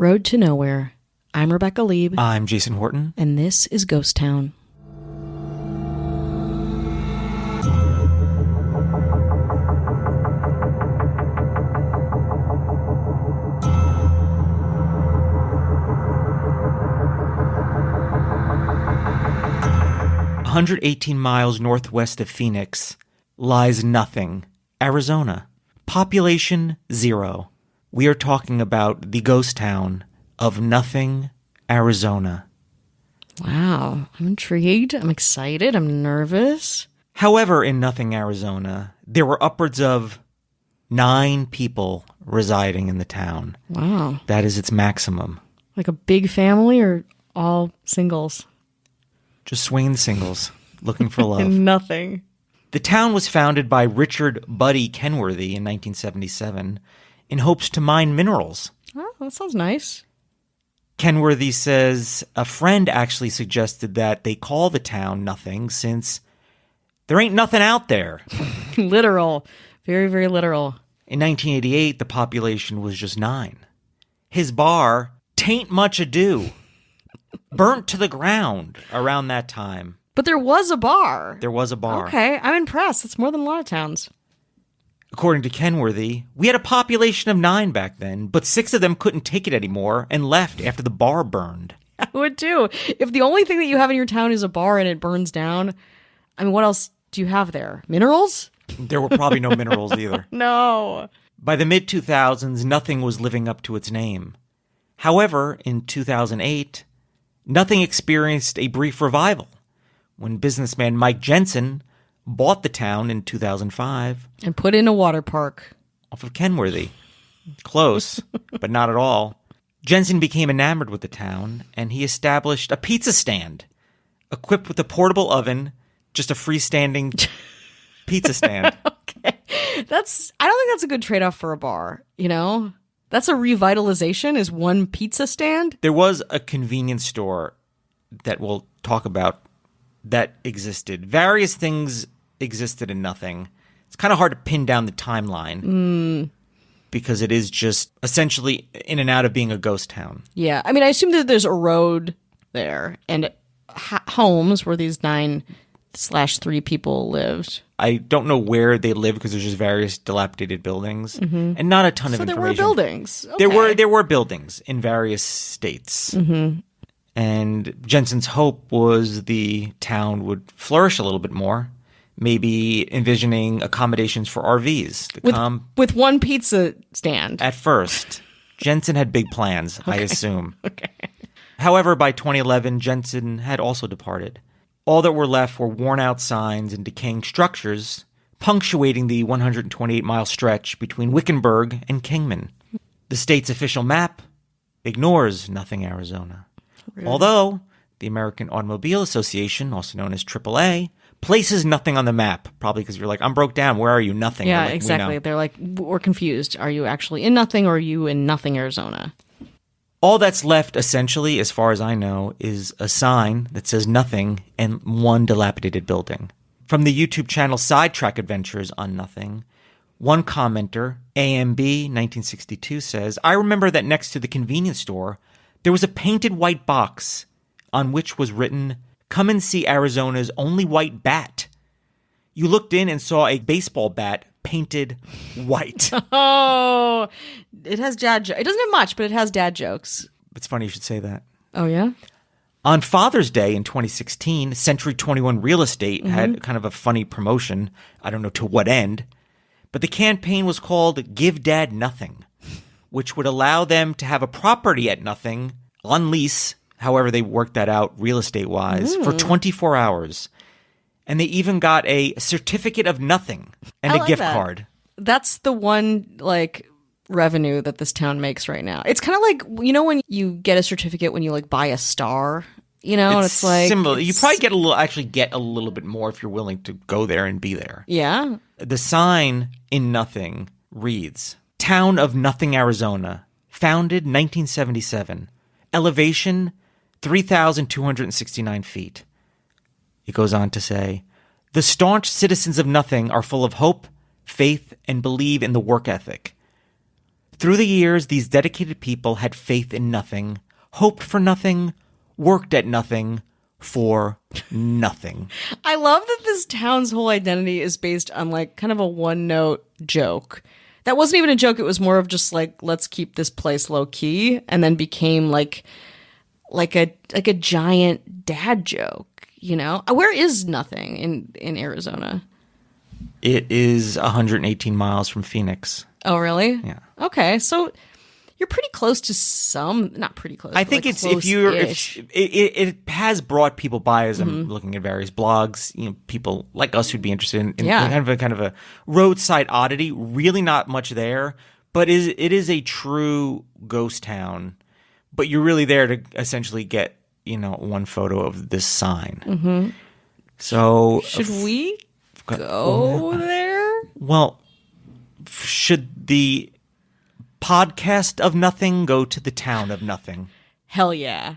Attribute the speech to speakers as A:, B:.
A: Road to Nowhere. I'm Rebecca Lieb.
B: I'm Jason Horton.
A: And this is Ghost Town.
B: "118 miles northwest of Phoenix lies Nothing, Arizona. Population 0. We are talking about the ghost town of Nothing, Arizona."
A: Wow. I'm intrigued. I'm excited. I'm nervous.
B: However, in Nothing, Arizona, there were upwards of 9 people residing in the town.
A: Wow.
B: That is its maximum.
A: Like a big family or all singles?
B: Just swinging singles, looking for love.
A: Nothing.
B: The town was founded by Richard Buddy Kenworthy in 1977 in hopes to mine minerals.
A: Oh, that sounds nice.
B: Kenworthy says a friend actually suggested that they call the town Nothing since there ain't nothing out there.
A: Literal. Very, very literal.
B: In 1988, the population was just 9. His bar, Tain't Much Ado, burnt to the ground around that time.
A: But there was a bar.
B: There was a bar.
A: Okay, I'm impressed. It's more than a lot of towns.
B: According to Kenworthy, we had a population of 9 back then, but 6 of them couldn't take it anymore and left after the bar burned.
A: I would too. If the only thing that you have in your town is a bar and it burns down, I mean, what else do you have there? Minerals?
B: There were probably no minerals either.
A: No.
B: By the mid-2000s, Nothing was living up to its name. However, in 2008, Nothing experienced a brief revival when businessman Mike Jensen bought the town in 2005.
A: And put in a water park.
B: Off of Kenworthy. Close, but not at all. Jensen became enamored with the town, and he established a pizza stand equipped with a portable oven, just a freestanding pizza stand.
A: Okay. I don't think that's a good trade-off for a bar, you know? That's a revitalization, is one pizza stand?
B: There was a convenience store that we'll talk about that existed. Various things existed in Nothing. It's kind of hard to pin down the timeline because it is just essentially in and out of being a ghost town.
A: Yeah. I mean, I assume that there's a road there and homes where these 9/3 people lived.
B: I don't know where they live because there's just various dilapidated buildings and not a ton of information.
A: So there were buildings.
B: Okay. There were buildings in various states. And Jensen's hope was the town would flourish a little bit more, maybe envisioning accommodations for RVs.
A: With one pizza stand.
B: At first. Jensen had big plans, I assume.
A: Okay.
B: However, by 2011, Jensen had also departed. All that were left were worn-out signs and decaying structures, punctuating the 128-mile stretch between Wickenburg and Kingman. The state's official map ignores Nothing, Arizona. Really? Although the American Automobile Association, also known as AAA, places Nothing on the map, probably because you're like, I'm broke down. Where are you? Nothing.
A: Yeah,
B: like,
A: exactly. They're like, we're confused. Are you actually in Nothing or are you in Nothing, Arizona?
B: All that's left, essentially, as far as I know, is a sign that says Nothing and one dilapidated building. From the YouTube channel Sidetrack Adventures on Nothing, one commenter, AMB1962, says, I remember that next to the convenience store, there was a painted white box on which was written, "Come and see Arizona's only white bat." You looked in and saw a baseball bat painted white.
A: Oh, it has dad jokes. It doesn't have much, but it has dad jokes.
B: It's funny you should say that.
A: Oh, yeah?
B: On Father's Day in 2016, Century 21 Real Estate had kind of a funny promotion. I don't know to what end. But the campaign was called Give Dad Nothing, which would allow them to have a property at Nothing on lease, however they worked that out real estate-wise, for 24 hours. And they even got a certificate of nothing and a gift card.
A: That's the one, like, revenue that this town makes right now. It's kind of like, you know, when you get a certificate when you, like, buy a star, you know, and it's like...
B: similar. You probably get a little bit more if you're willing to go there and be there.
A: Yeah.
B: The sign in Nothing reads, Town of Nothing, Arizona, founded 1977, elevation 3,269 feet. It goes on to say, the staunch citizens of Nothing are full of hope, faith, and believe in the work ethic. Through the years, these dedicated people had faith in nothing, hoped for nothing, worked at nothing, for nothing.
A: I love that this town's whole identity is based on like kind of a one-note joke. That wasn't even a joke. It was more of just like, let's keep this place low key, and then became like a giant dad joke. You know, where is nothing in Arizona?
B: It is 118 miles from Phoenix.
A: Oh, really?
B: Yeah.
A: Okay, so you're pretty close to some. Not pretty close.
B: I think
A: like
B: it's if you're it has brought people by as I'm
A: Mm-hmm.
B: looking at various blogs. You know, people like us who'd be interested in
A: Yeah.
B: kind of a roadside oddity. Really, not much there, but it is a true ghost town. But you're really there to essentially get one photo of this sign.
A: Mm-hmm.
B: So
A: should we go there?
B: Well, should the podcast of nothing go to the town of nothing?
A: Hell yeah.